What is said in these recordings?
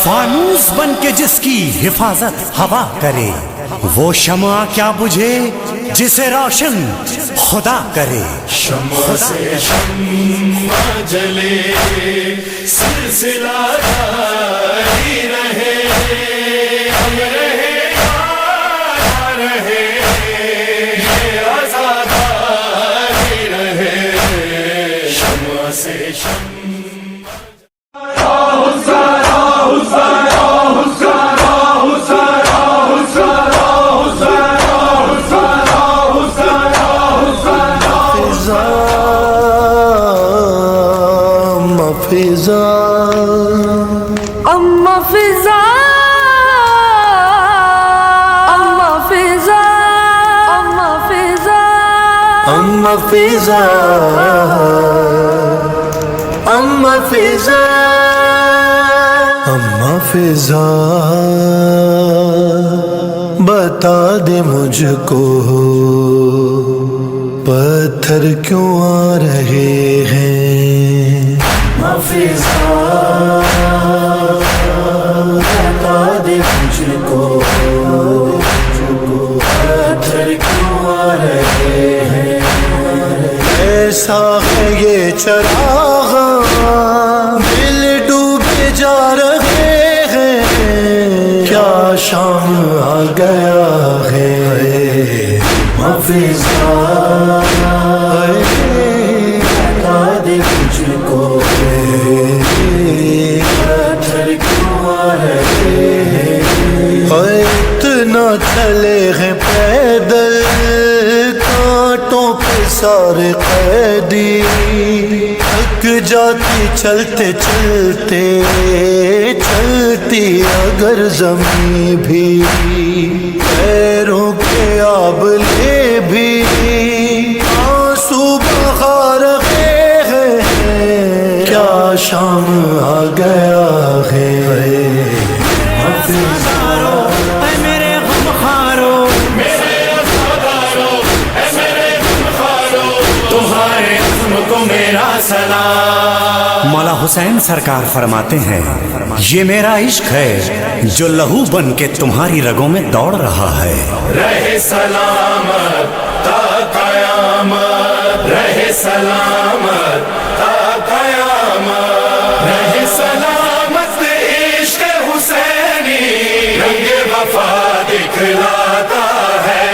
فانوس بن کے جس کی حفاظت ہوا کرے، وہ شمع کیا بجھے جسے روشن خدا کرے۔ شمع سے شمع جلے، سلسلہ جاری رہے، ہم رہے یا رہے، یہ آزادی رہے۔ شمع سے شمع فضا اما فضا اما فضا اما فضا اما فضا اما فضا اما فضا بتا دے مجھ کو پتھر کیوں آ رہے ہیں۔ فضا بتا دے مجھ کو پتھر کیوں آ رہے ہیں۔ ایسا ہے یہ چراغ دل ڈوبے جا رہے ہیں، کیا شام آ گیا ہے۔ فضا بتا دے مجھ کو اتنا چلے ہیں پیدل کانٹوں پہ سارے قیدی، تھک جاتی چلتے چلتے چلتی اگر زمین بھی، پیروں کے آبلے بھی آنسو بہا رہے ہیں، کیا شام آ گیا ہے۔ مولا حسین سرکار فرماتے ہیں، یہ میرا عشق ہے جو لہو بن کے تمہاری رگوں میں دوڑ رہا ہے۔ رہے سلامت تا قیامت، رہے سلامت تا قیامت، رہے سلامت عشق حسینی، رنگ وفا دکھلاتا ہے۔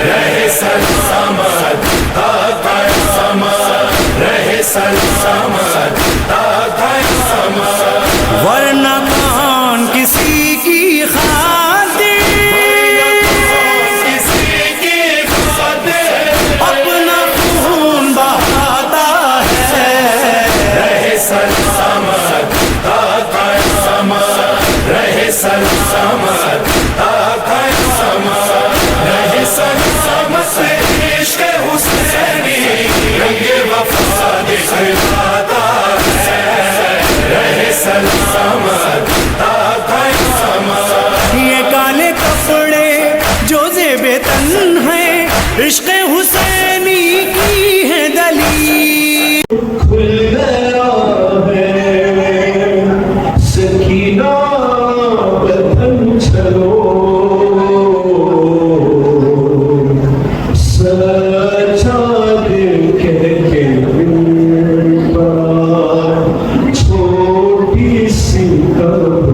رہے سلامت تا قیامت، رہے سلامت تا قیامت، ورنہ کون کسی کی خاطر اپنا خون بہاتا ہے۔ رہے سلامت تا قیامت، رہے سلامت تا قیامت، رہے سلامت عشق حسینی، رنگ وفا دکھلاتا ہے۔ رہے سلامت تا قیامت، یہ کالے کپڑے جو زیب تن ہیں، عشق حسینی کی ہے دلیل۔ کھل گیا ہے سکینہ بدن چلو، سچا دل کہہ کے چھوٹی سی قبر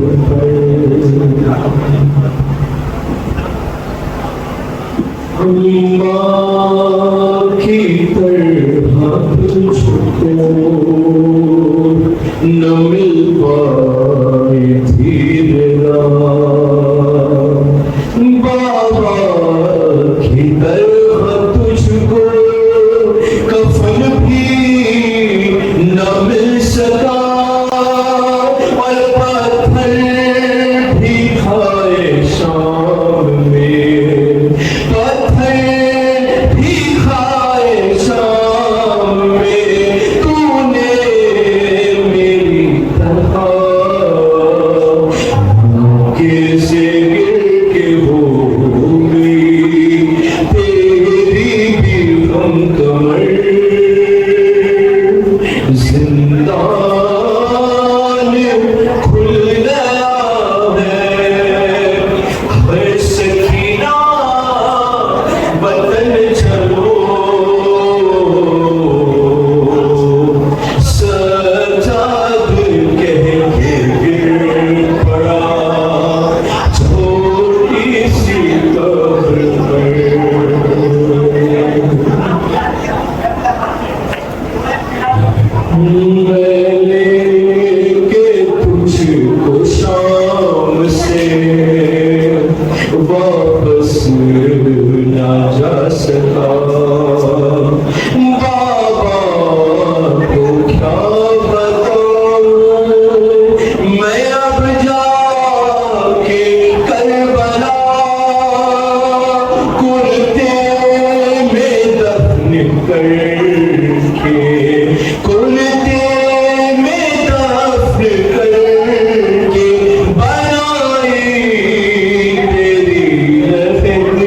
ماں کی طرح تجھ کو نہ مل پائی تھی میرا، بابا کی طرح تجھ کو کفن بھی نہ مل سکا، اور پتھر بھی کھائے شام میں، پتھر بھی کھائے شام میں، تو نے میری میں لے کے تجھ کو شام سے واپس نہ جا سکا بابا کو کیا بتاؤں میں اب جا کے کربلا کرتے میں دفن کر کے کرتے میں دفن کر کے بنائی تیری لفظ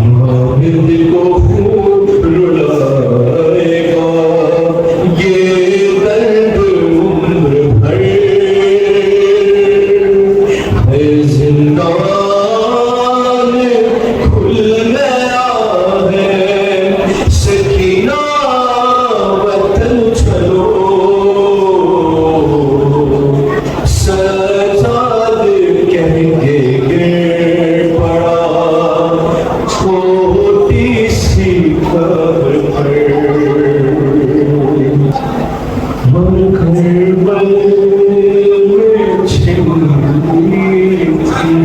ماہد کو خوب رلائے گا یہ درد عمر بھر ہے زندان کھل گیا ہے سکینہ وطن چلو سجاد کہہ کے گر پڑا چھوٹی سی قبر پر کربل میں چھلی تھی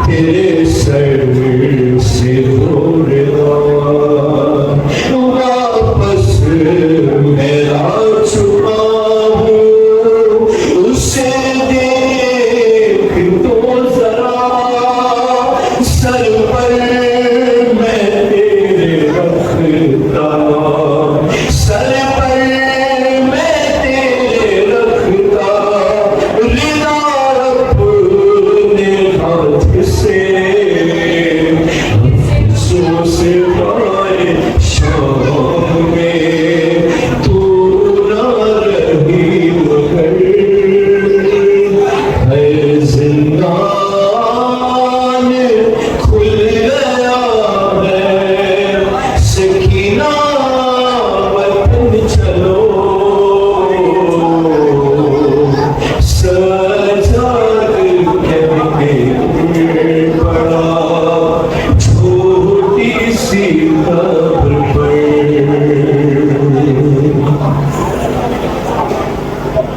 تیرے سر سے دوڑا واپس میرا چھپا ہوں اسے دیکھ تو ذرا سر پر میں تیرے رکھتا سر پر میں تیرے رکھتا رضا اپنے ہاتھ سے افسوس پائے شام میں تو نہ رہی مگر ہے زندان کھل گیا ہے سکینہ وطن چلو سجاد کہہ کے گر پڑا چھوٹی سی قبر پر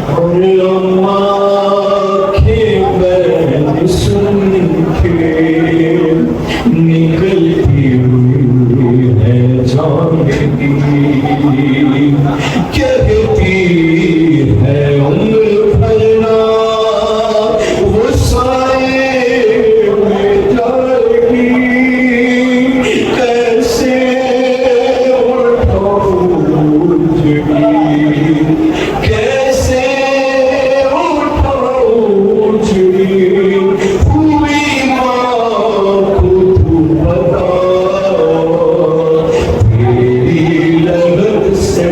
اور اماں کی بہن سن کے نکلتی ہوئی ہے جان کی کہتی ہے عمر بھرنا وہ سائے میں جائے گی کیسے اٹھاؤں جڑی کیسے اٹھاؤں جڑی ہوئی ماں کو تو بتا تیری لگن سے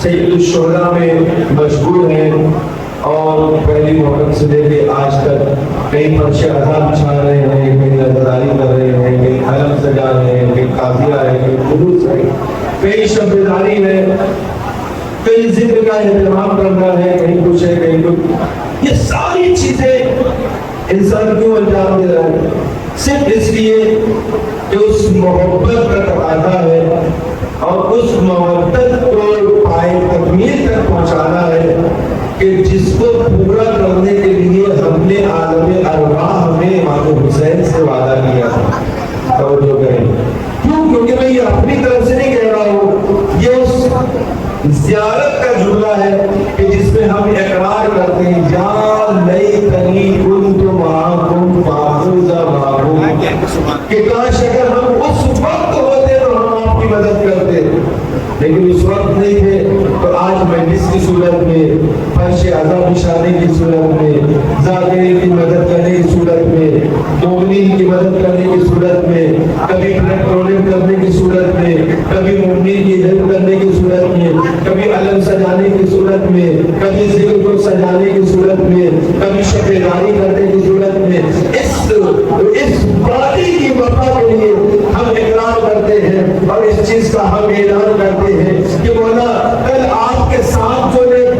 سید الشہداء میں مشغول ہیں اور پہلی محرم سے لے کے آج تک کئی فرش عذاب بچھا رہے ہیں، کئی نظراری کر رہے ہیں، کئی حلم سجا رہے ہیں، کئی قاضیہ ہے، کئی خلوص ہے، کئی شب بیداری ہے، کئی ذکر کا اہتمام کرنا ہے، کہیں کچھ ہے کہیں کچھ. یہ ساری چیزیں انسان کیوں انجام دے رہا ہے؟ صرف اس لیے کہ اس محبت کا تقاضا ہے اور اس محبت کو پائے تکمیل تک پہنچانا ہے کہ جس کو پورا کرنے کے لیے ہم نے عالم ارواح میں امام حسین سے وعدہ کیا تھا. توجہ کریں. کیوں؟ کیونکہ میں یہ اپنی طرف سے نہیں کہہ رہا ہوں، یہ اس زیارت کا جملہ ہے کہ جس میں ہم اقرار کرتے ہیں یا لیتنی کنت معکم فافوز معکم، کہ کاش اگر ہم اس وقت ہوتے تو ہم آپ کی مدد کرتے، لیکن اس وقت نہیں تھے. تو آج مجلس کی صورت میں، فرش عذاب بچھانے کی صورت میں، ذاکرین کی مدد کرنے کی صورت میں، مومنین کی مدد کرنے کی صورت میں، کبھی پیٹرولنگ کرنے کی صورت میں، کبھی مومنین کی ہیلپ کرنے کی صورت میں، کبھی علم سجانے کی صورت میں، کبھی ذکر کو سجانے کی صورت میں، کبھی شب بیداری کرنے کی صورت میں، اس وعدے کی وفا کے لیے ہم اقرار کرتے ہیں اور اس چیز کا ہم اعلان کرتے ہیں کہ مولا کل آپ کے ساتھ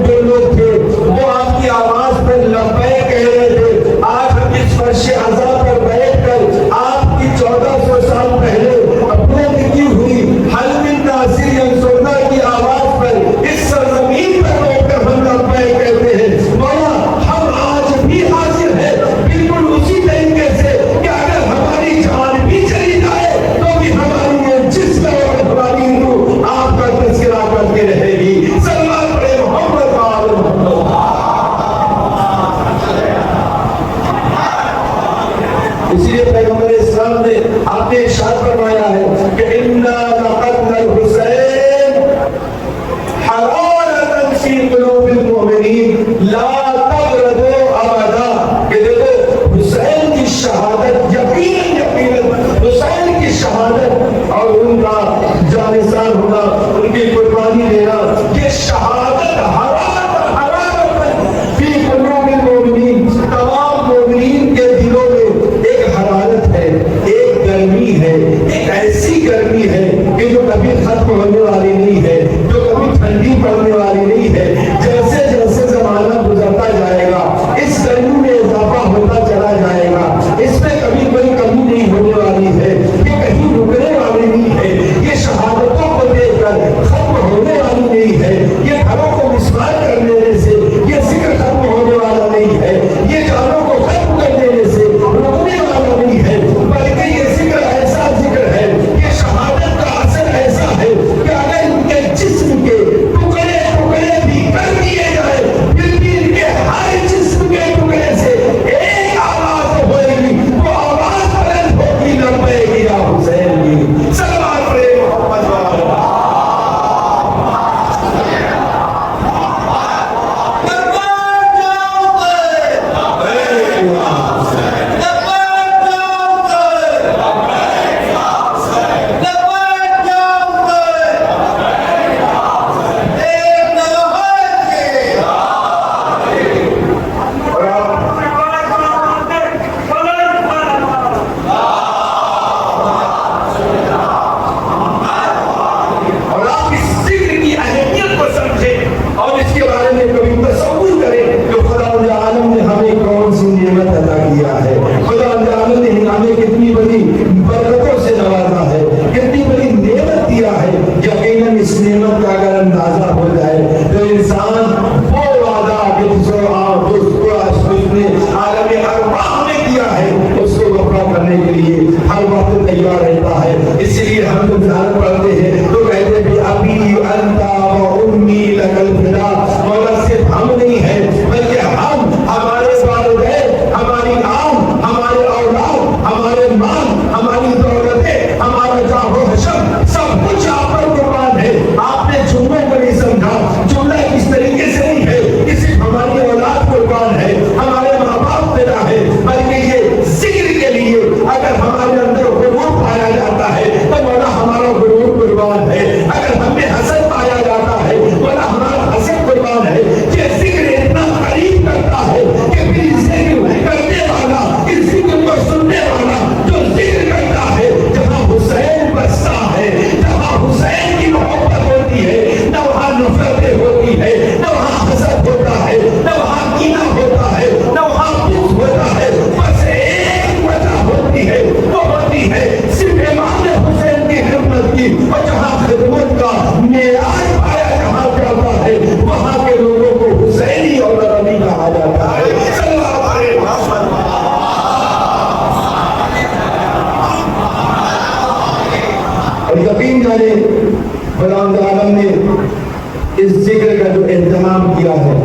جو لوگ تھے وہ آپ کی آواز پر لبیک کہہ رہے تھے، آج ہم اس فرش عذاب پر بیٹھ کر آپ کی 1400 سال پہلے اپنے کی ہوئی حل من ناصر ینصرنا کی آواز پر اس سرزمین پر بیٹھ کر ہم لبیک کہتے ہیں. مولا ہم آج بھی حاضر ہیں بالکل اسی طریقے سے کہ اگر ہماری جان بھی چلی جائے تو بھی ہماری یہ جسم اور ہماری روح آپ کا تذکرہ کرتے رہے گی. صلی اللہ علیہ محمد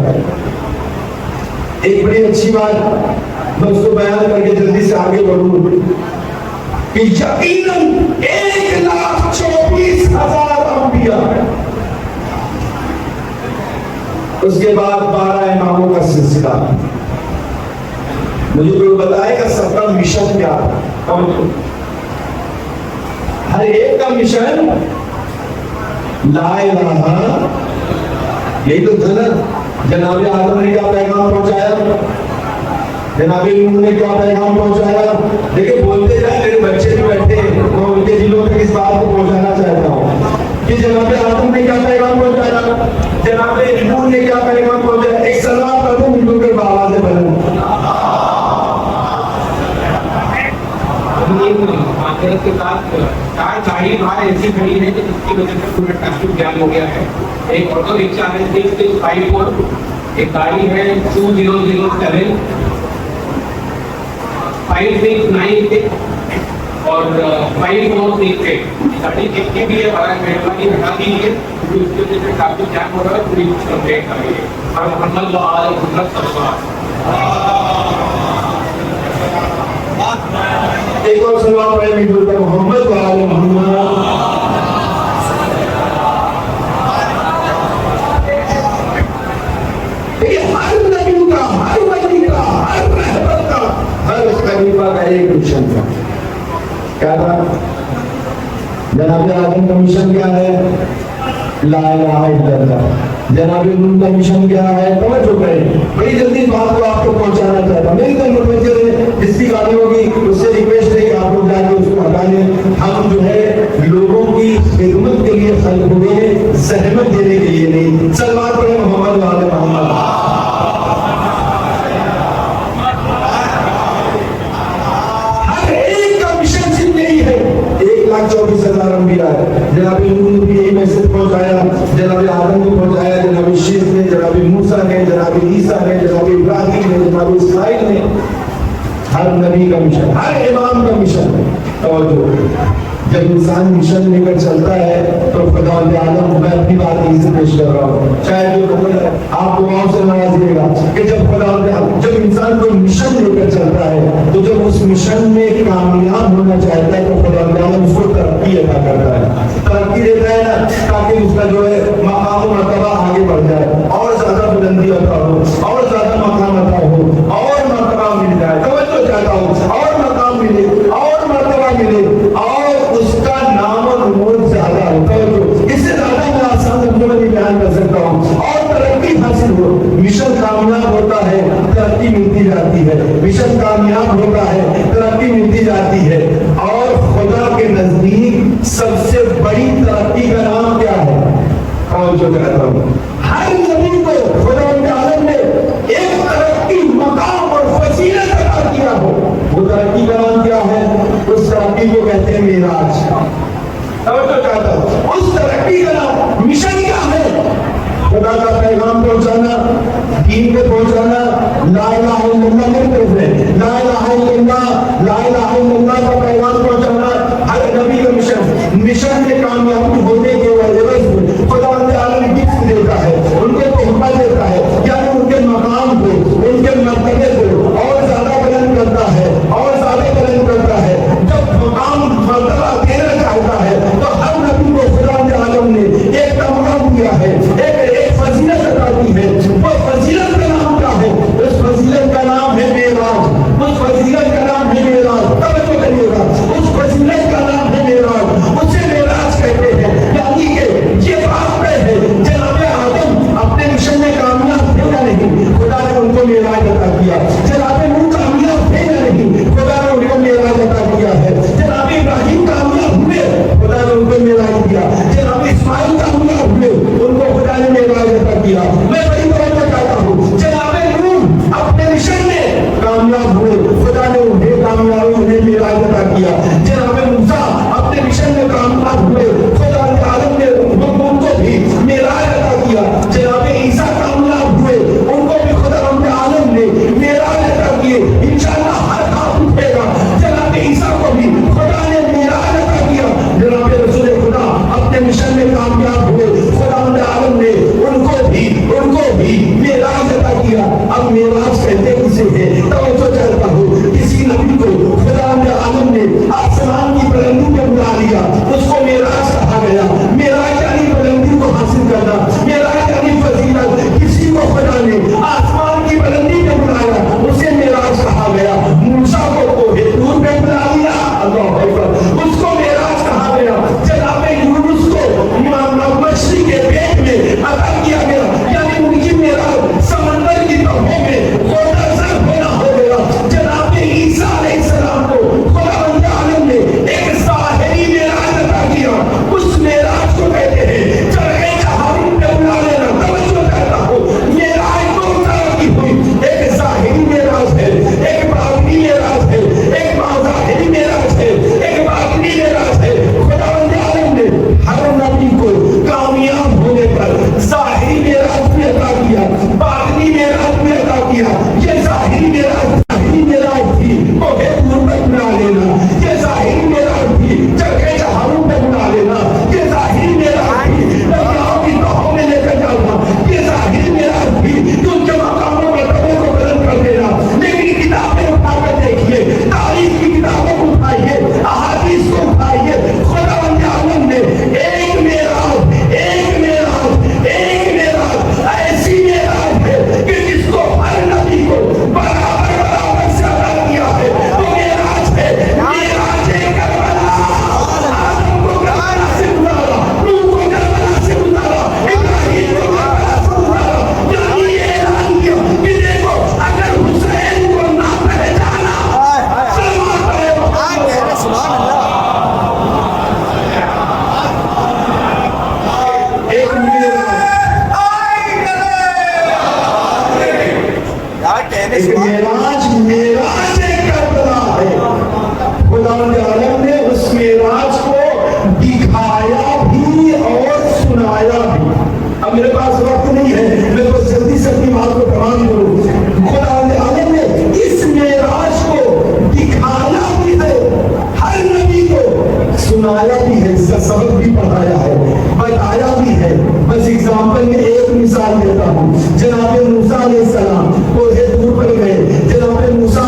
ہے. ایک بڑی اچھی بات میں اس کو بیان کر کے جلدی سے آگے بڑھوں کہ یقیناً 1,24,000 انبیاء، اس کے بعد 12 اماموں کا سلسلہ. مجھے کوئی بتائے گا سب کا مشن کیا تھا؟ ہر ایک کا مشن لا الہ، یہی تو تھا نا. جناب آدم نے کیا پیغام پہنچایا، جناب نوح نے کیا پیغام پہنچایا. دیکھیں بولتے جائیں، میرے بچے بھی بیٹھے، میں ان کے دلوں تک اس بات کو پہنچانا چاہتا ہوں کہ جناب آدم نے کیا پیغام پہنچایا، جناب نوح نے کیا پیغام پہنچایا. ایک سلام کر دوں ملوں کے بابا سے بلند. آخرت کے ساتھ چار گاڑی باہر ایسی کھڑی ہے کہ جس کی وجہ سے پورا ٹریفک جام ہو گیا ہے. ایک آٹو رکشا ہے 665، ایک گاڑی ہے 2007 5696 اور 5438. گاڑی کتنی بھی ہے بڑا مہربانی ہٹا دیجیے کیونکہ اس کی وجہ سے ٹریفک جام ہو رہا ہے. پوری کمپلیٹ کر رہی ہے اور محمد ایک اور سلام پڑھے محمد وآل محمد. ہر نبی کا، ہر ولی کا، ہر رحمت کا، ہر خلیفہ کا ایک مشن تھا. کیا تھا؟ جناب آدم کا مشن کیا ہے؟ لا الہ الا اللہ. جناب نوح کا مشن کیا ہے؟ توجہ کریں، بڑی جلدی بات کو آپ کو پہنچانا چاہتا ہوں. میری تو متوجہ ہے، جس کی گاڑی ہوگی اس سے ریکویسٹ ہے کہ آپ لوگ جا کے اس کو ہٹا لیں. ہم جو ہے لوگوں کی خدمت کے لیے خلق ہوئے، زحمت دینے کے لیے نہیں. سلوات پڑھیں محمد وآل محمد. ہر ایک کا مشن صرف یہی ہے. 1,24,000 انبیاء ہے. جناب نوح نے بھی یہی میسج پہنچایا، جناب آدم کو پہنچایا، جناب شیخ نے، جناب موسیٰ نے، جناب عیسیٰ نے، جناب ابراہیم نے، جناب اسماعیل نے. ہر نبی کا مشن، ہر امام کا مشن. توجہ، جب انسان مشن لے کر چلتا ہے تو خدا عالم، میں اپنی بات یہیں سے پیش کر رہا ہوں، شاید جو آپ دعاؤں سے نوازیے گا کہ جب جب انسان کو مشن لے کر چلتا ہے تو جب اس مشن میں کامیاب ہونا چاہتا ہے تو خدا عالم اس کو ترقی عطا کرتا ہے. ترقی دیتا ہے نا تاکہ اس کا جو ہے مقام و مرتبہ آگے بڑھ جائے، اور زیادہ بلندی عطا ہو، اور زیادہ مقام عطا ہو، اور مرتبہ مل جائے. توجہ چاہتا ہوں، اور مقام ملے، اور مرتبہ ملے، اور اس کا نام و نمود زیادہ ہوتا ہے. اس سے زیادہ میں آسان لفظوں میں بیان کر سکتا ہوں. اور ترقی حاصل ہو، مشن کامیاب ہوتا ہے، ترقی ملتی جاتی ہے. مشن کامیاب ہوتا ہے، ترقی ملتی جاتی ہے. اور خدا کے نزدیک سب سے بڑی ترقی کا نام کیا ہے؟ اور جو کہتا ہوں، ہر نبی کو خدا کے عالم نے ایک ترقی، مقام اور فضیلت عطا کیا ہو. وہ ترقی کا نام کیا ہے؟ اس ترقی کو کہتے ہیں معراج. توجہ چاہتا ہوں، اس ترقی کا نام مشن کیا ہے؟ خدا کا پیغام پہنچانا، دین کو پہنچانا. لا الہ الا اللہ کی طرف ہے، لا الہ الا اللہ، لا الہ الا اللہ کا پیغام پہنچانا ہر نبی کا مشن. مشن میں کامیابی ہونے کے وجہ خدا عالم گفٹ دیتا ہے، ان کے تحفہ دیتا ہے، یعنی ان کے مقام کو، ان کے مرتبے کو اور زیادہ بلند کرتا ہے، اور زیادہ بلند کرتا ہے. جب مقام مرتبہ دینا چاہتا ہے تو ہر نبی کو خدا عالم نے ایک تمغہ دیا ہے، ایک فضیلت عطا کی ہے. وہ فضیلت کا نام کیا ہے؟ اس فضیلت کا نام ہے معراج. اب میراج کہتے کسے ہیں؟ توجہ چاہتا ہوں، کسی نبی کو خدا عالم نے آسمان کی بلندی پہ بلا لیا، اس کو میراج کہا گیا۔ میراج یعنی بلندی کو حاصل کرنا، میراج یعنی فضیلت۔ کسی کو خدا نے آسمان کی بلندی پہ بلایا، اسے میراج کہا گیا۔ موسیٰ کو کوہ طور پہ بلا لیا، اللہ اکبر، اس کو میراج کہا گیا۔ جناب یونس کو مچھلی کے پیٹ میں عطا کیا گیا، یعنی ان کی میراج سمندر کی تہوں میں غوطہ زد ہونا ہو گیا۔ جناب عیسیٰ علیہ السلام کو خداوند عالم نے ایک ظاہری میراج عطا کیا، اس میراج کو کہتے ہیں چرخے چہارم پہ بلا لینا۔ توجہ کہتا ہوں، میراج دو طرح کی ہوئی، ایک ظاہری میراج ہے، ایک باطنی میراج ہے، ایک ظاہری میراج ہے، ایک باطنی میراج ہے۔ خداوند عالم نے ہر نبی کو کامیاب ہونے پر ظاہری میراج بھی عطا کیا، باطنی میراج بھی عطا کیا۔ یہ ظاہری میراج تھی کوہ طور پہ بلا لینا، یہ ظاہری میراج تھی چرخے چہارم پہ بلا لینا، یہ ظاہری میراج تھی دریاؤں کی تہوں میں لے کر جانا، یہ ظاہری میراج تھی کہ ان کے مقاموں مرتبے کو بلند کر دینا۔ لیکن کتابیں اٹھا کر دیکھیے، تاریخ کی کتابوں کو اٹھائیے، احادیث کو اٹھائیے، خداوند عالم نے ایک میراج ایسی میراج ہے کہ جس کو ہر نبی کو برابر سے عطا کیا ہے، وہ میراج ہے کربلا۔ آدم کو کربلا سے گزارا، نوح کو کربلا سے گزارا، ابراہیم کو کربلا سے گزارا، یعنی یہ اعلان کیا کہ دیکھو اگر حسین کو نہ پہچانا سلام کرے میراج کربلا ہے۔ خداوند عالم نے اس میراج کو دکھایا بھی اور سنایا بھی۔ اب میرے پاس وقت نہیں ہے، میں بس جلدی سے اپنی بات کو تمام کروں۔ خداوند عالم نے اس میراج کو دکھایا بھی ہے، ہر نبی کو سنایا بھی ہے، اس کا سبق بھی پڑھایا ہے، بتایا بھی ہے۔ بس ایگزامپل میں ایک مثال دیتا ہوں۔ جناب موسیٰ علیہ السلام کوہ طور پر گئے، جناب موسیٰ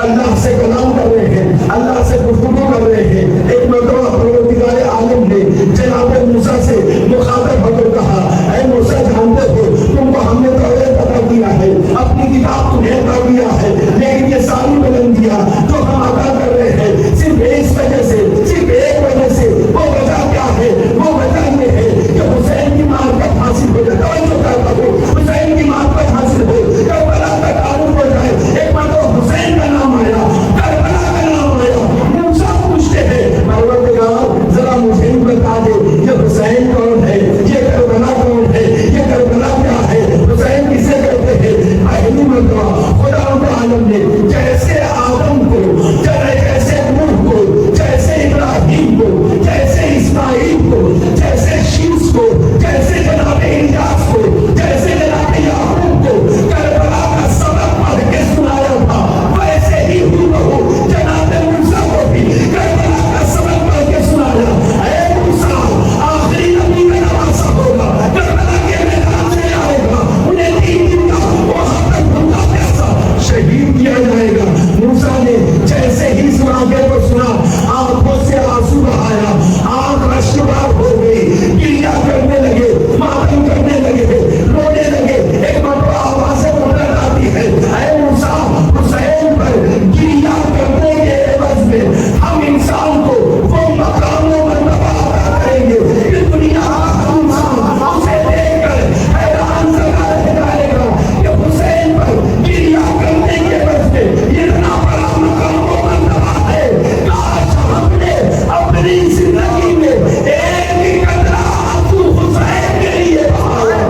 اللہ سے کلام کر رہے ہیں، اللہ سے گفتگو کر رہے ہیں۔ ایک مرتبہ پروردگار عالم نے جناب موسیٰ سے مخاطب ہو کر کہا، اے موسیٰ جانتے ہو تم کو ہم نے توریت عطا کیا ہے، اپنی کتاب تمہیں عطا کیا ہے، لیکن یہ ساری بلندیاں جو ہم عطا کر رہے ہیں صرف اس وجہ سے، صرف ایک وجہ سے۔ وہ وجہ کیا ہے؟ وہ وجہ یہ ہے کہ حسین کی معرفت حاصل ہو جائے۔ توجہ کرتا ہوں، حسین کی معرفت حاصل ہو، کربلا کا تعارف ہو جائے۔ ایک بار تو حسین کا نام آیا، کربلا کا نام آیا، موسیٰ پوچھتے ہیں پروردگار ذرا مجھے بتا دے یہ حسین کون ہے، یہ کربلا کون ہے، یہ کربلا کیا ہے، حسین کسے کہتے ہیں؟ پہلی مرتبہ خداوند عالم نے جیسے آدم کو، جیسے نوح کو، جیسے ابراہیم کو، جیسے اسماعیل کو، جیسے شیس کو، جیسے جناب الیاس کو، جیسے جناب یعقوب کو کربلا کا سبق پڑھ کے سنایا تھا، ویسے ہی ہو جناب موسیٰ کو بھی کربلا کا سبق پڑھ کے سنایا۔ اے موسیٰ، آخری نبی کا نواسا ہوگا، کربلا کے میدان میں آئے گا، انہیں 3 دن کا وہاں تک بھوکا پیاسا شہید کیا جائے گا۔ موسیٰ نے جیسے ہی سناگے کو سنا، آنکھوں سے آنسو بہایا، آنکھ اشکبار ہو گئی، گریہ کرنے لگے، ماتم کرنے لگے، رونے لگے۔ ایک مرتبہ آوازیں اٹھ آتی ہے، اے موسیٰ، حسین پر گریہ کرنے کے عوض میں ہم انسان کو وہ مقام و مرتبہ عطا کریں گے کہ دنیا کا انسان اسے دیکھ کر حیران زدہ رہ جائے گا کہ حسین پر گریہ کرنے کے عوض میں اتنا بڑا مقام و مرتبہ ہے۔ کاش ہم نے اپنی زندگی میں ایک بھی قطرہ آنسو حسین کے لیے بہایا۔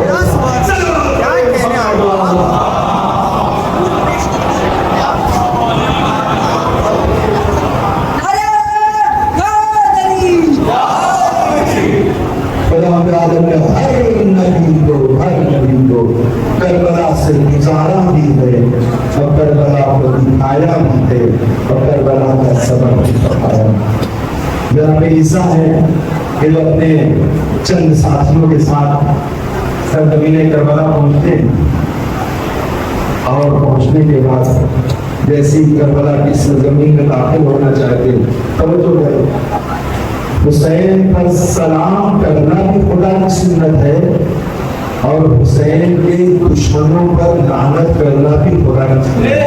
خداوند عالم نے ہر نبی کو کربلا سے گزارا بھی ہے، اور کربلا کو دکھایا بھی ہے، اور کربلا کا سبب بھی بتایا۔ جناب عیسیٰ ہے کہ وہ اپنے چند ساتھیوں کے ساتھ سرزمین کربلا پہنچتے ہیں، اور پہنچنے کے بعد جیسے کربلا کی سرزمین میں داخل ہونا چاہتے توجہ کریں، حسین پر سلام کرنا بھی خدا کی سنت ہے اور حسین کے دشمنوں پر لعنت کرنا بھی خدا کی سنت ہے۔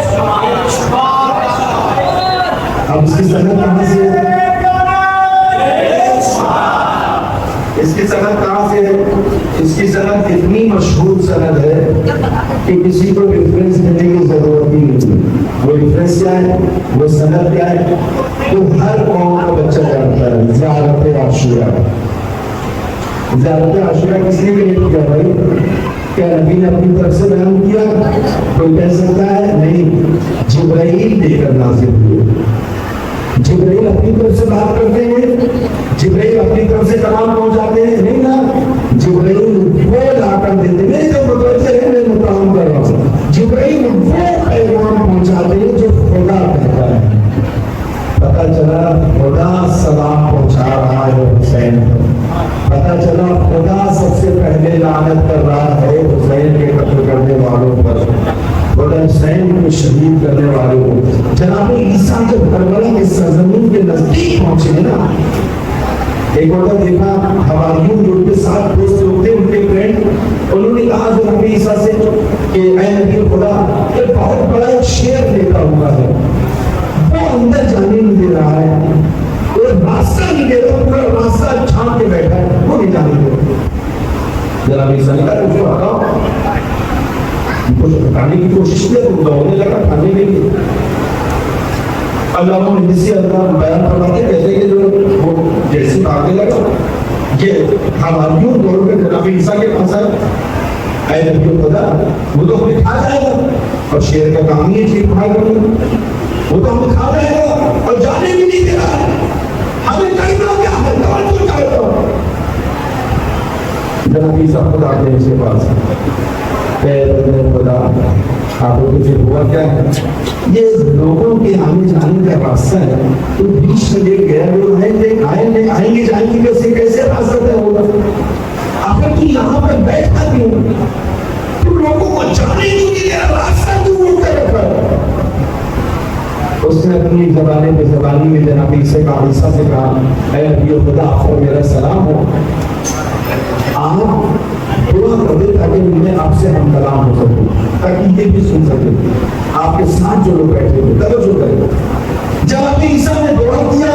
اب اس کی سند کہاں سے ہے؟ اس کی سند کہاں سے ہے؟ اس کی سند اتنی مشہور سند ہے کہ کسی کو ریفرنس دینے کی ضرورت ہی نہیں۔ وہ ریفرنس کیا ہے؟ وہ سند کیا ہے؟ تو ہر قوم کا بچہ جانتا ہے، زیارت عاشورہ۔ زیارت عاشورہ کس نے بھی کیا بھائی؟ کیا نبی نے اپنی طرف سے بیان کیا؟ کوئی کہہ سکتا ہے نہیں، جبرائیل دے کر نازل ہوئے۔ جبرائیل اپنی طرف سے بات کرتے ہیں، جبرائیل اپنی طرف سے کلام پہنچاتے ہیں نہیں نا، جبرائیل وہ لا کر دیتے ہیں، میرے جو متوجہ ہے میں متعام کر رہا ہوں، جبرائیل وہ پیغام پہنچاتے ہیں جو خدا کہتا ہے۔ پتہ چلا خدا سلام پہنچا رہا ہے حسین پر، پتہ چلا خدا سب سے پہلے لعنت کر رہا ہے حسین کے قتل کرنے والوں پر، خدا حسین کو شہید کرنے والوں کو۔ جناب عیسیٰ جب کربلا کے سرزمین کے نزدیک پہنچے نا، ایک اور دیکھا حواریون جو ان کے ساتھ دوست لوگ تھے، ان کے فرینڈ، انہوں نے کہا جناب عیسیٰ سے کہ اے نبی خدا، یہ بہت بڑا ایک شیر لیتا ہوا ہے، وہ اندر جانے نہیں دے رہا ہے، اور راستہ نہیں دے رہا، پورا راستہ چھان کے بیٹھا ہے، وہ نہیں جانے دے رہا۔ جناب عیسیٰ نے کہا جو ہٹاؤ، کچھ ہٹانے کی کوشش کیا تو دوڑنے لگا کھانے کے لیے۔ اللہ نے جسی اللہ بیان فرماتے کہتے کہ جو وہ جیسے آگے لگا یہ حواریون دوڑ کر جناب عیسیٰ کے پاس آئے، اے نبی خدا وہ تو ہمیں کھا جائے گا، اور شیر کا کام ہی ہے چیز کھا کرنا، وہ تو ہمیں کھا جائے گا اور جانے بھی نہیں دے رہا ہے، ہمیں کرنا کیا ہے؟ توجہ چاہتا ہوں۔ جناب عیسیٰ خدا کے اس کے پاس اے خدا آپ کو پھر ہوا کیا ہے؟ یہ لوگوں کے آنے جانے کا راستہ ہے، تو بیچ میں ایک گیا لوگ آئیں گے جائیں گے کیسے راستہ طے ہوگا؟ آخر تو یہاں پر بیٹھا کیوں؟ تم لوگوں کو جانے کیوں نہیں دے رہا؟ راستہ کیوں روک کر رکھا؟ اس نے اپنی زبانی میں جناب عیسیٰ سے کہا اے نبی خدا آپ کو میرا سلام ہو، آپ دعا کر دے تاکہ میں آپ سے ہم کلام ہو سکوں، تاکہ یہ بھی سن سکے آپ کے ساتھ جو لوگ بیٹھے ہوئے۔ توجہ کریں، جب آپ عیسیٰ نے دعا کیا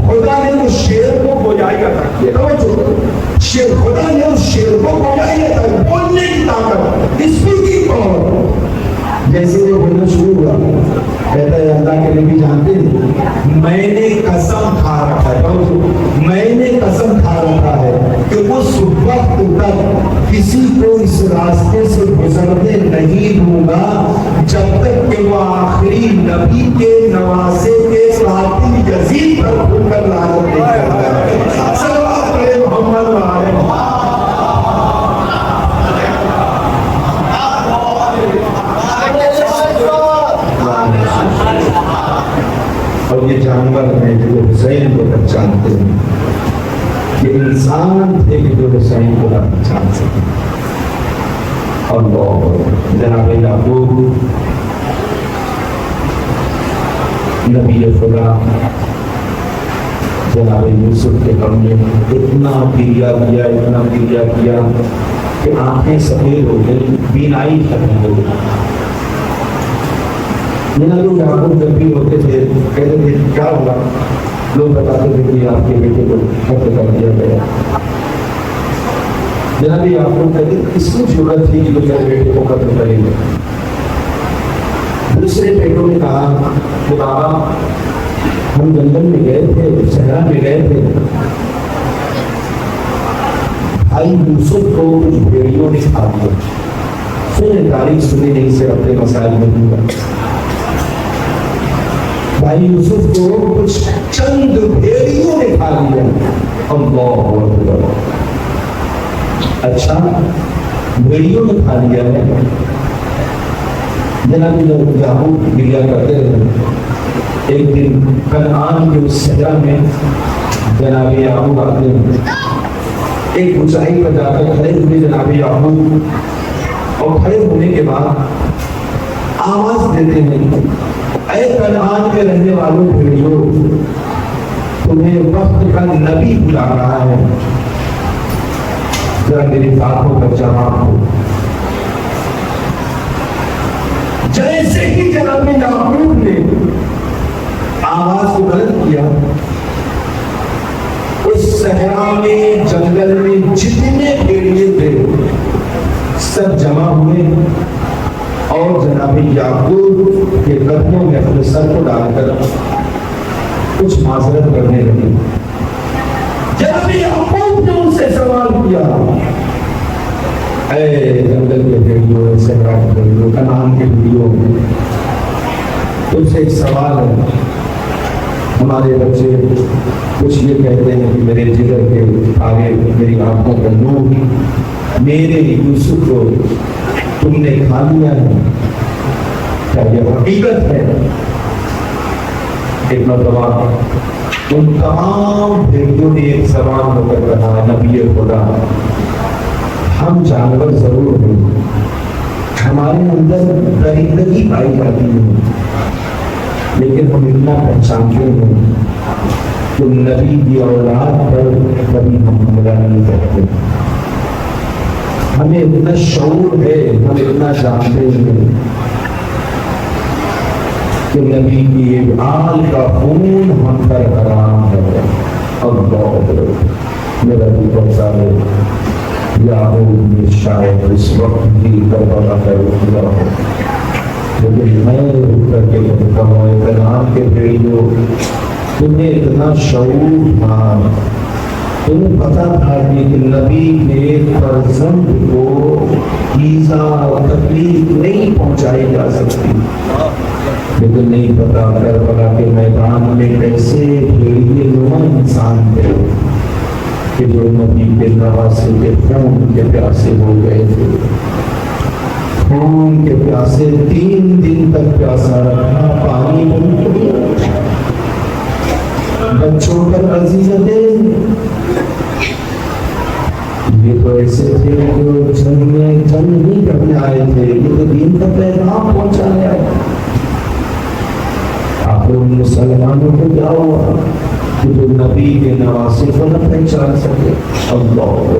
خدا نے اس شیر کو گویائی عطا کی۔ توجہ، خدا نے اس شیر کو گویائی عطا کی، بولنے کی طاقت، اسپیکنگ پاور۔ جیسے وہ بولنا شروع ہوا کہتا ہے اللہ کے نبی جانتے ہیں میں نے قسم کھا رکھا ہے، میں نے قسم کھا رکھا ہے کہ اس وقت تک کسی کو اس راستے سے گزرنے نہیں دوں گا جب تک کہ وہ آخری نبی کے نواسے کے قاتل یزید پر کھل کر لعنت نہیں کرتا ہے۔ صلوات علی محمد و آل محمد۔ اور یہ جانور ہیں جو حسین کو پہچانتے ہیں، یہ انسان تھے کہ جو حسین کو پہچان سکتے۔ اللہ جناب یعقوب نبی خدا جناب یوسف کے غم نے اتنا پیریا کیا کہ آنکھیں سفید ہو گئی، بینائی ختم ہو گئی۔ لوگ یعقوب جب بھی ہوتے تھے کہتے تھے کیا ہوا، لوگ بتاتے تھے کہ آپ کے بیٹے کو قتل کر دیا گیا۔ جناب یعقوب کہتے اس کی ضرورت تھی کہ میرے بیٹے کو قتل کریں گے۔ دوسرے بیٹوں نے کہا کہ بابا ہم جنگل میں گئے تھے، صحرا میں گئے تھے، بھائی یوسف کو کچھ بھیڑیوں نے کھا دیا۔ سنیں تاریخ سنی نہیں سے اپنے مسائل میں دوں گا۔ بھائی یوسف کو کچھ چند بھیڑیوں نے کھا لیا۔ اللہ اکبر، اچھا بھیڑیوں نے کھا لیا ہے۔ جناب یعقوب گریا کرتے رہے۔ ایک دن کنعان کے اس صحرا میں جناب یعقوب آتے ہیں، ایک اونچائی پر جا کر کھڑے ہوئے جناب یعقوب، اور کھڑے ہونے کے بعد آواز دیتے ہیں اے کنعان کے رہنے والوں بھیڑیوں تمہیں وقت کا نبی بلا رہا ہے ذرا میری باتوں کا جواب ہو جیسے ہی جناب یعقوب نے آواز کو بلند کیا اس صحرا میں جنگل میں جتنے بھیڑیے تھے سب جمع ہوئے اور جناب یعقوب کے قدموں میں اپنے سر کو ڈال کر کچھ معذرت کرنے لگے جناب یعقوب نے ان سے سوال کیا اے جنگل کے بھیڑیوں صحرا کے بھیڑیوں کنعان کے بھیڑیوں تم سے ایک سوال ہے ہمارے بچے کچھ یہ کہتے ہیں کہ میرے جگر کے آگے میری آنکھوں کا نور میرے یوسف کو تم نے کھا لیا ہے کیا یہ حقیقت ہے ایک مرتبہ ان تمام بھیڑیوں نے ایک سوال ہو کر کہا نبی خدا ہم جانور ضرور ہیں ہمارے اندر درندگی پائی جاتی ہے لیکن ہم اتنا پہچانتے ہیں کہ نبی کی اولاد پر کبھی ہم حملہ نہیں کرتے ہمیں اتنا شعور ہے ہم اتنا جانتے ہیں کہ نبی کی آل کا خون ہم پر حرام ہے اللہ میرا بھی بچہ ہے یعقوب نے شاید اس وقت بھی کربلا کا رکھا ہو لیکن میں رک کر کے کہتا ہوں کنعان کے بھیڑیوں تمہیں اتنا شعور تھا تمہیں پتا تھا کہ نبی کے فرزند کو ایذا اور تکلیف نہیں پہنچائی جا سکتی لیکن نہیں پتا کربلا کے میدان میں کیسے بھیڑیے نما انسان تھے کہ جو نبی کے نواسے کے خون کے پیاسے ہو گئے تھے خون کے پیاسے 3 دن تک پیاسا رکھا پانی بند کیا بچوں پر اذیتیں یہ تو ایسے تھے جو جنگ میں جنگ نہیں کرنے آئے تھے یہ تو دین کا پیغام پہنچانے آئے آخر ان مسلمانوں کو کیا ہوا کہ جو نبی کے نواسے کو نہ پہچان سکے اللہ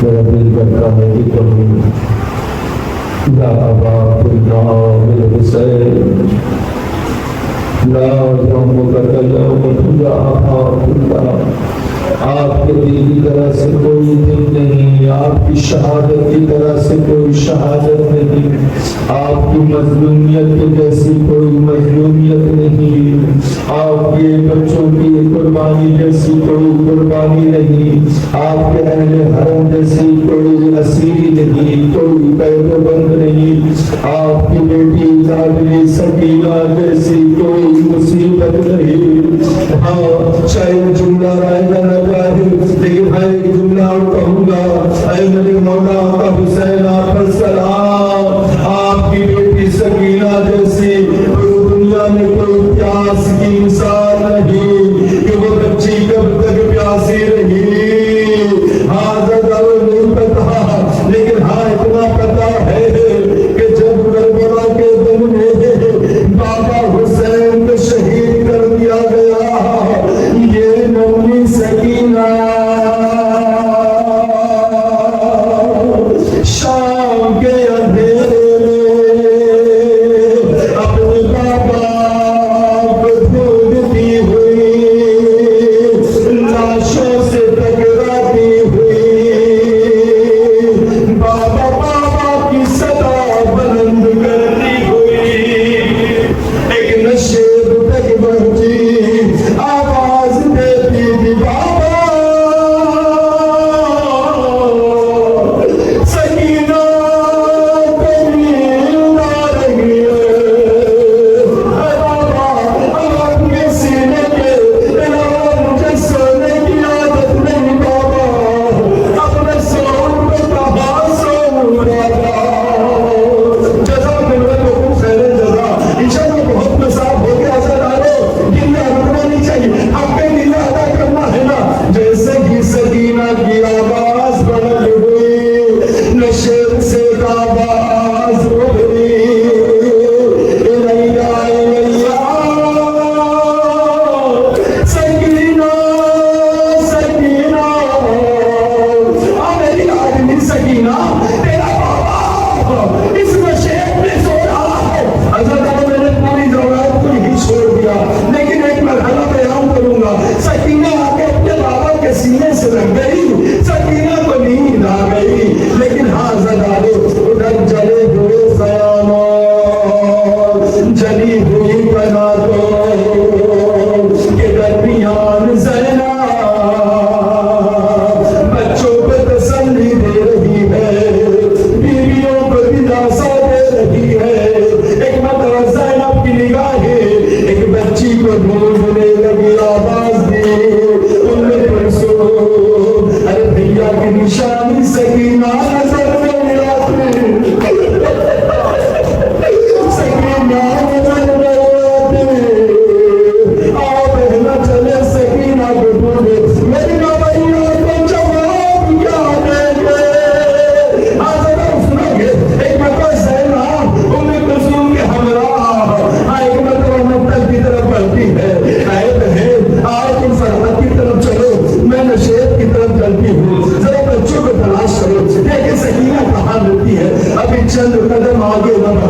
میرا دل کرتا ہے کہ تم لا أبا الله بالحسين لا يومك اليوم يا الله آپ کے دل کی طرح سے کوئی دل نہیں آپ کی شہادت کی طرح سے کوئی شہادت نہیں آپ کی مظلومیت کی جیسی کوئی مظلومیت نہیں آپ کے بچوں کی قربانی جیسی کوئی قربانی نہیں آپ کے اہل حرم جیسی کوئی اسیری نہیں کوئی قید و بند نہیں آپ کی بیٹی لاڈلی سکینہ جیسی کوئی مصیبت نہیں ہاں شاید جملہ رائے گا لیکن میں ایک جملہ کہوں گا اے میرے مولا کا حسین آپ پر سلام آپ کی بیٹی سکینہ جیسی دنیا میں کوئی پیاس کی مثال نہیں کہ وہ بچی کب تک پیاسی رہی ہاں زیادہ نہیں پتا لیکن ہاں اتنا پتا ہے کہ جب کربلا کے دن میں بابا حسین کو شہید کر دیا گیا یہ مومنی سکینہ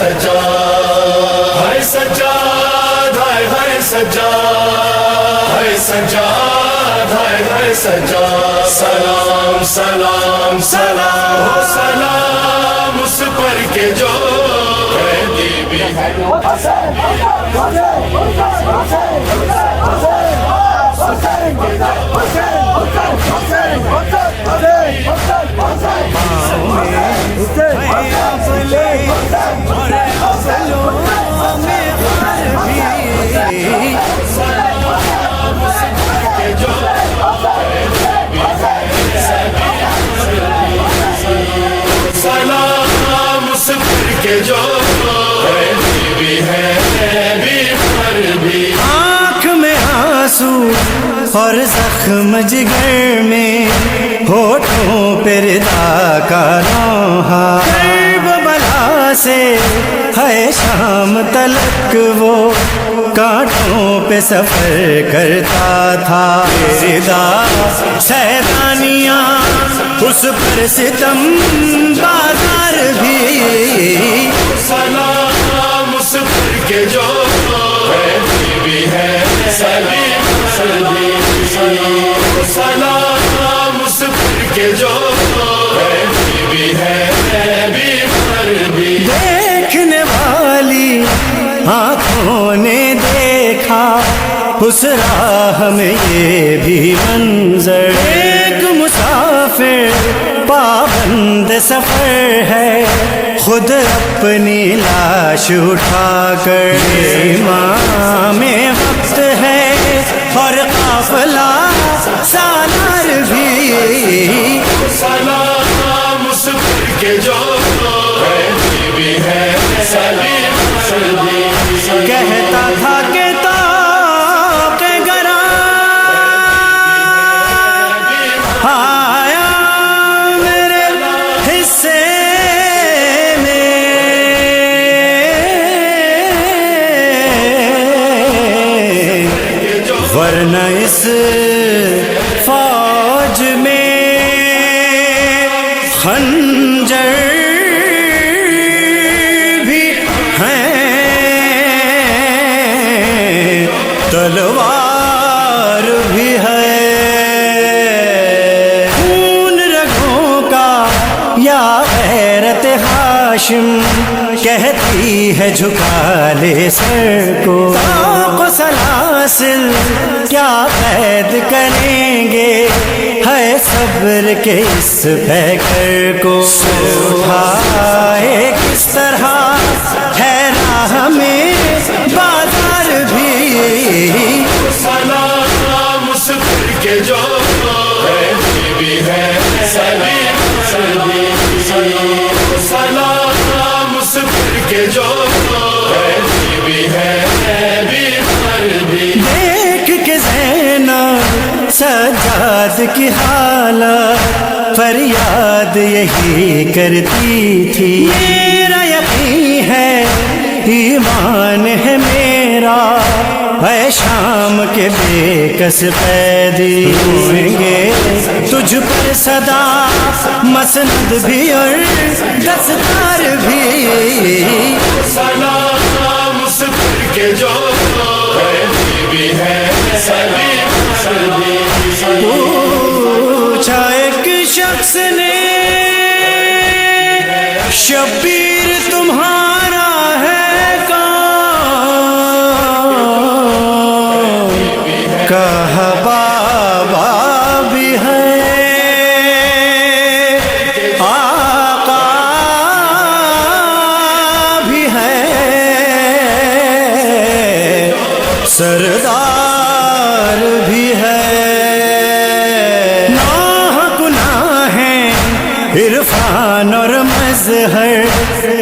سجاد ہے سجاد ہے سجاد ہے سجاد ہے سجاد سلام سلام سلام ہو سلام اس پر کے جو قیدی بھی ہے سلام اس پر کے جو قیدی بھی ہے بھی پر بھی آنکھ میں آنسو اور زخم جگر میں ہونٹوں پہ ردا کا نوحہ کرب بلا سے ہے شام تلک وہ کانٹوں پہ سفر کرتا تھا ردا سیدانیاں اس پر ستم بازار بھی سلام اس پر کے جو قیدی بھی ہے سلام اس پر کے جو قیدی بھی ہے بھی پر بھی دیکھنے والی آنکھوں نے دیکھا اس راہ میں یہ بھی منظر ایک مسافر پابند سفر ہے خود اپنی لاش اٹھا کر امام وقت ہے اور قافلہ سالار بھی سلام اس پر کے جو قیدی بھی ہے کہتا تھا کہ طاق گراں آیا میرے حصے میں ورنہ اس فوج میں خنجر بھی ہیں تلوار بھی ہے خون رگوں کا یا غیرت ہاشم کہتی ہے جھکا لے سر کو طاق و سلاسل کیا قید کریں گے ہے صبر کے اس پیکر کو اٹھائے کس طرح ہے راہ میں بازار بھی سلام اس پر کے جو قیدی بھی ہے سلام اس پر کے جو قیدی بھی ہے بھی پر بھی دیکھ کے زینب سجاد کی حالت فریاد یہی کرتی تھی میرا یقین ہے ایمان ہے میرا اے شام کے بے کس قیدی ہوئیں گے تجھ پر صدا مسند بھی اور دستار بھی سلام اس پر کے جو قیدی بھی ہے پوچھا ایک شخص نے شبیر تمہارا ہے کون کہا بابا بھی ہے آقا بھی ہے سردار بھی ہے عرفان اور مظہر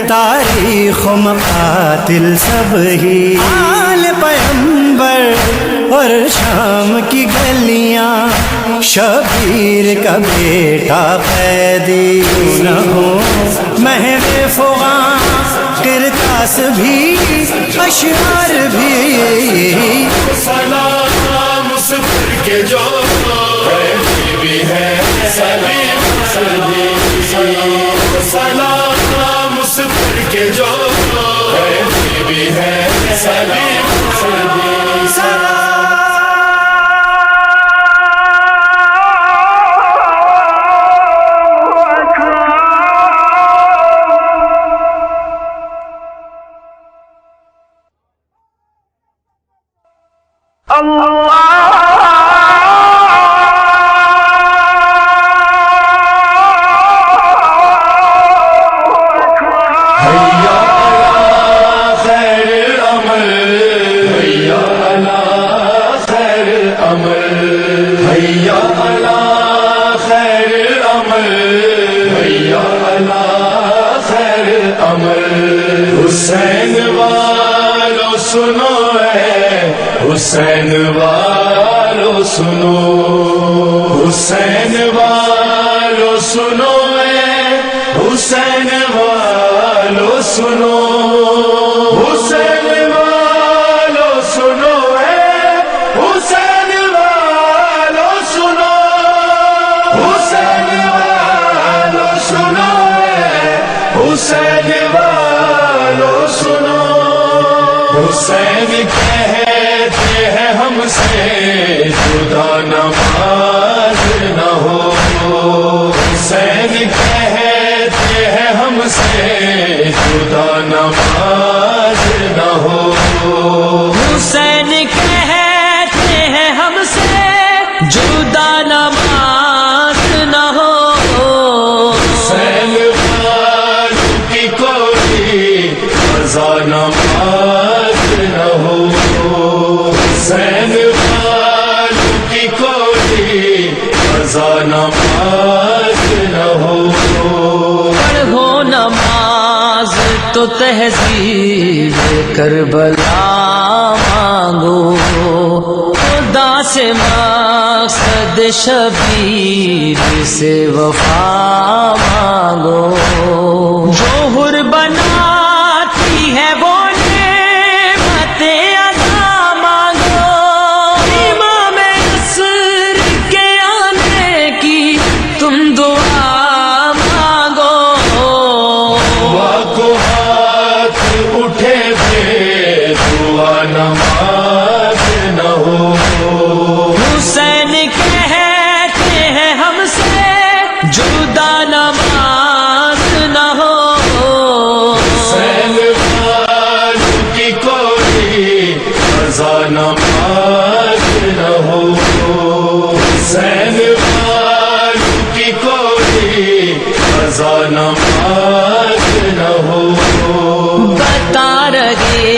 تاریخ و مقاتل سب ہی آل پیمبر اور شام کی گلیاں شبیر کا بیٹا قیدی نہ ہو محو فغاں کرتاس بھی اشعار بھی سلام اس پر کے جو قیدی بھی ہے سلام اس پر کے جو حسین والو سنو اے حسین والو سنو حسین والو سنو اے حسین والو سنو حسین والو سنو اے حسین والو سنو حسین والو سنو اے حسین والو سنو حسین کہتے ہیں ہم سے جدا نماز نہ ہو حسین کہتے ہیں ہم سے جدا نماز نہ ہو حسین کہتے ہیں ہم سے جدا نماز نہ ہو حسین والوں کی کوئی قضا نماز نہ ہو حسین والوں کی کوئی قضا نماز نہ ہو پڑھو نماز تو تہذیب کربلا مانگو خدا سے مقصد شبیر سے وفا مانگو جو حر بناتی ہے وہ نعمت عطا مانگو امام عصر کے آنے کی تم دعا مانگو کو ہاتھ اٹھے دے دعا نماز نہ ہو حسین کہتے ہیں ہم سے جدا نماز نہ ہو حسین والوں کی کوئی قضا نماز نہ ہو حسین والوں کی کوئی قضا نماز نہ ہو بتا رہے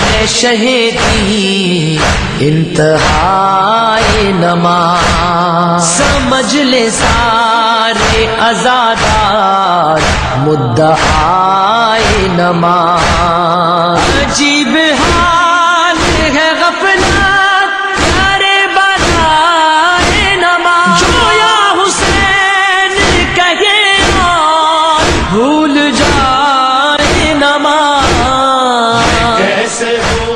ہے شہیدی انتہائی نماز سمجھ لے سارے آزادار مدعائی نماز عجیب حال ہے غفلت کرے بتائے نماز جو یا حسین کہے اور بھول جائے نماز کیسے ہو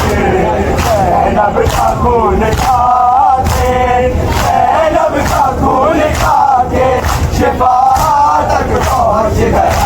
زینب کا خون کھا کے زینب کا خون کھا کے شفا تک پہنچ گیا